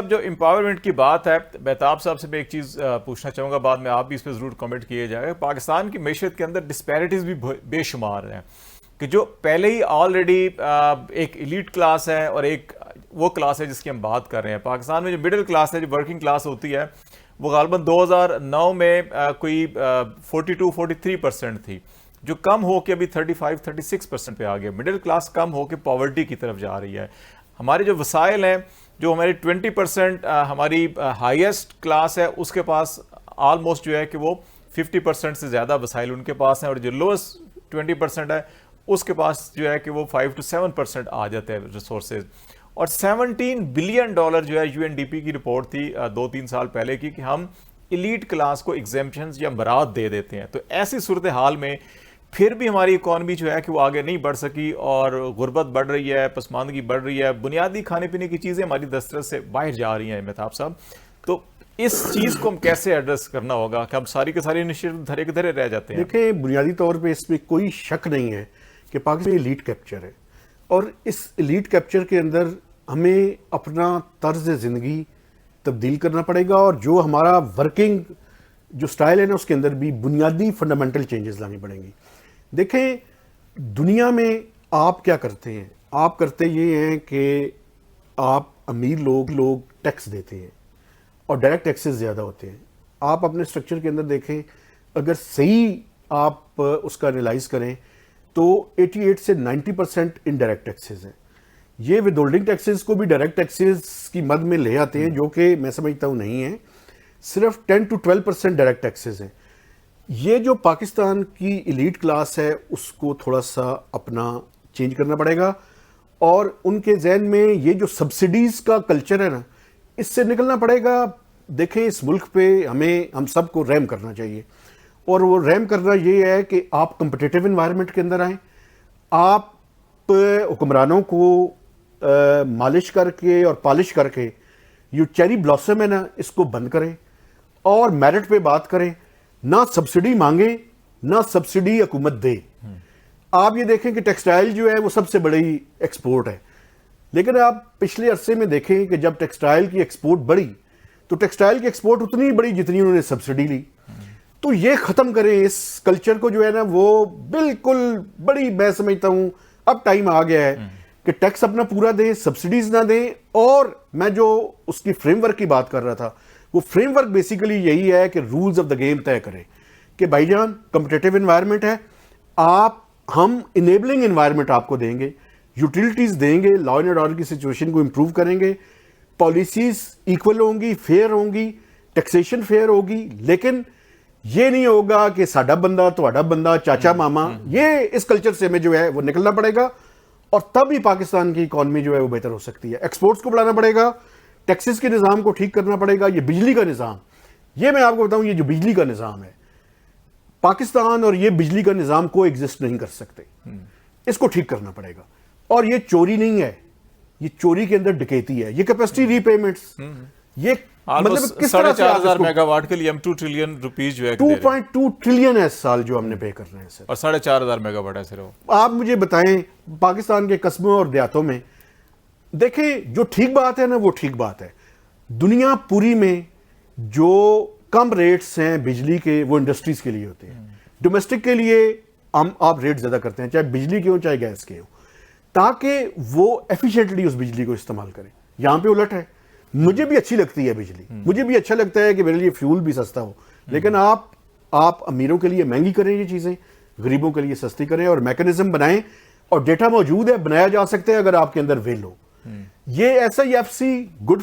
اب جو امپاورمنٹ کی بات ہے، مہتاب صاحب سے میں ایک چیز پوچھنا چاہوں گا، بعد میں آپ بھی اس پہ ضرور کمنٹ کیے جائے. پاکستان کی معیشت کے اندر ڈسپیرٹیز بھی بے شمار ہیں کہ جو پہلے ہی آلریڈی ایک ایلیٹ کلاس ہے اور ایک وہ کلاس ہے جس کی ہم بات کر رہے ہیں. پاکستان میں جو مڈل کلاس ہے، جو ورکنگ کلاس ہوتی ہے، وہ غالباً 2009 میں کوئی 42-43% تھی، جو کم ہو کے ابھی 35-36% پہ آ گیا. مڈل کلاس کم ہو کے پاورٹی کی طرف جا رہی ہے. ہمارے جو وسائل ہیں، جو ہماری 20% ہماری ہائیسٹ کلاس ہے، اس کے پاس آلموسٹ جو ہے کہ وہ 50% سے زیادہ وسائل ان کے پاس ہیں، اور جو لوسٹ 20% ہے اس کے پاس جو ہے کہ وہ 5 to 7% آ جاتے ہیں ریسورسز. اور $17 بلین جو ہے UNDP کی رپورٹ تھی 2-3 سال پہلے کی، کہ ہم ایلیٹ کلاس کو ایگزیمپشنز یا برات دے دیتے ہیں. تو ایسی صورتحال میں پھر بھی ہماری اکانومی جو ہے کہ وہ آگے نہیں بڑھ سکی، اور غربت بڑھ رہی ہے، پسماندگی بڑھ رہی ہے، بنیادی کھانے پینے کی چیزیں ہماری دسترس سے باہر جا رہی ہیں. مہتاب صاحب، تو اس چیز کو ہم کیسے ایڈریس کرنا ہوگا کہ ہم ساری کے ساری انیشیٹو دھرے کے دھرے رہ جاتے ہیں؟ دیکھیں، بنیادی طور پہ اس میں کوئی شک نہیں ہے کہ پاکستان ایلیٹ کیپچر ہے، اور اس ایلیٹ کیپچر کے اندر ہمیں اپنا طرز زندگی تبدیل کرنا پڑے گا، اور جو ہمارا ورکنگ جو سٹائل ہے نا، اس کے اندر بھی بنیادی فنڈامنٹل چینجز لانی پڑیں گی. دیکھیں، دنیا میں آپ کیا کرتے ہیں؟ آپ کرتے یہ ہیں کہ آپ امیر لوگ ٹیکس دیتے ہیں، اور ڈائریکٹ ٹیکسز زیادہ ہوتے ہیں. آپ اپنے سٹرکچر کے اندر دیکھیں، اگر صحیح آپ اس کا انالائز کریں تو 88 سے 90% انڈائریکٹ ٹیکسز ہیں. یہ ود ہولڈنگ ٹیکسز کو بھی ڈائریکٹ ٹیکسز کی مد میں لے آتے ہیں، جو کہ میں سمجھتا ہوں نہیں ہے. صرف 10 to 12% ڈائریکٹ ٹیکسز ہیں. یہ جو پاکستان کی ایلیٹ کلاس ہے، اس کو تھوڑا سا اپنا چینج کرنا پڑے گا، اور ان کے ذہن میں یہ جو سبسڈیز کا کلچر ہے نا، اس سے نکلنا پڑے گا. دیکھیں، اس ملک پہ ہم سب کو رحم کرنا چاہیے، اور وہ رحم کرنا یہ ہے کہ آپ کمپٹیٹیو انوائرمنٹ کے اندر آئیں. آپ حکمرانوں کو مالش کر کے اور پالش کر کے یہ چیری بلاسم ہے نا، اس کو بند کریں، اور میرٹ پہ بات کریں. نہ سبسڈی مانگیں، نہ سبسڈی حکومت دے. آپ یہ دیکھیں کہ ٹیکسٹائل جو ہے وہ سب سے بڑی ایکسپورٹ ہے، لیکن آپ پچھلے عرصے میں دیکھیں کہ جب ٹیکسٹائل کی ایکسپورٹ بڑھی تو ٹیکسٹائل کی ایکسپورٹ اتنی بڑی جتنی انہوں نے سبسڈی لی. تو یہ ختم کریں اس کلچر کو، جو ہے نا وہ بالکل بڑی، میں سمجھتا ہوں اب ٹائم آ گیا ہے کہ ٹیکس اپنا پورا دیں، سبسڈیز نہ دیں. اور میں جو اس کی فریم ورک کی بات کر رہا تھا، وہ فریم ورک بیسیکلی یہی ہے کہ رولز آف دا گیم طے کریں کہ بھائی جان، کمپٹیٹیو انوائرمنٹ ہے، ہم انیبلنگ انوائرمنٹ آپ کو دیں گے، یوٹیلٹیز دیں گے، لا اینڈ آرڈر کی سچویشن کو امپروو کریں گے، پالیسیز ایکول ہوں گی، فیئر ہوں گی، ٹیکسیشن فیئر ہوگی. لیکن یہ نہیں ہوگا کہ ساڈا بندہ تہاڈا بندہ، چاچا ماما. یہ اس کلچر سے ہمیں جو ہے وہ نکلنا پڑے گا، اور تب ہی پاکستان کی اکانومی جو ہے وہ بہتر ہو سکتی ہے. ایکسپورٹس کو بڑھانا پڑے گا، ٹیکسز کے نظام کو ٹھیک کرنا پڑے گا. یہ بجلی کا نظام، یہ میں آپ کو بتاؤں، یہ جو بجلی کا نظام ہے، پاکستان اور یہ بجلی کا نظام کو ایگزسٹ نہیں کر سکتے. اس کو ٹھیک کرنا پڑے گا. اور یہ چوری نہیں ہے، یہ چوری کے اندر ڈکیتی ہے. یہ کیپیسٹی ری پیمنٹس، یہ مطلب کس طرح سے 4,500 میگا واٹ کے لیے ہم 2 ٹریلین روپیز جو ہے 2.2 ٹریلین ہے اس سال جو ہم نے پے کر رہے ہیں سر، اور 4,500 میگا واٹ ہے صرف. آپ مجھے بتائیں، پاکستان کے قصبوں اور دیہاتوں میں دیکھیں، جو ٹھیک بات ہے نا وہ ٹھیک بات ہے. دنیا پوری میں جو کم ریٹس ہیں بجلی کے، وہ انڈسٹریز کے لیے ہوتے ہیں. ڈومیسٹک کے لیے آپ ریٹ زیادہ کرتے ہیں، چاہے بجلی کے ہوں چاہے گیس کے ہوں، تاکہ وہ ایفیشینٹلی اس بجلی کو استعمال کریں. یہاں پہ الٹ ہے. مجھے بھی اچھی لگتی ہے بجلی، مجھے بھی اچھا لگتا ہے کہ میرے لیے فیول بھی سستا ہو، لیکن آپ امیروں کے لیے مہنگی کریں یہ چیزیں، غریبوں کے لیے سستی کریں، اور میکنزم بنائیں. اور ڈیٹا موجود ہے، بنایا جا سکتا ہے اگر آپ کے اندر ویل ہو. یہ SIFC گڈ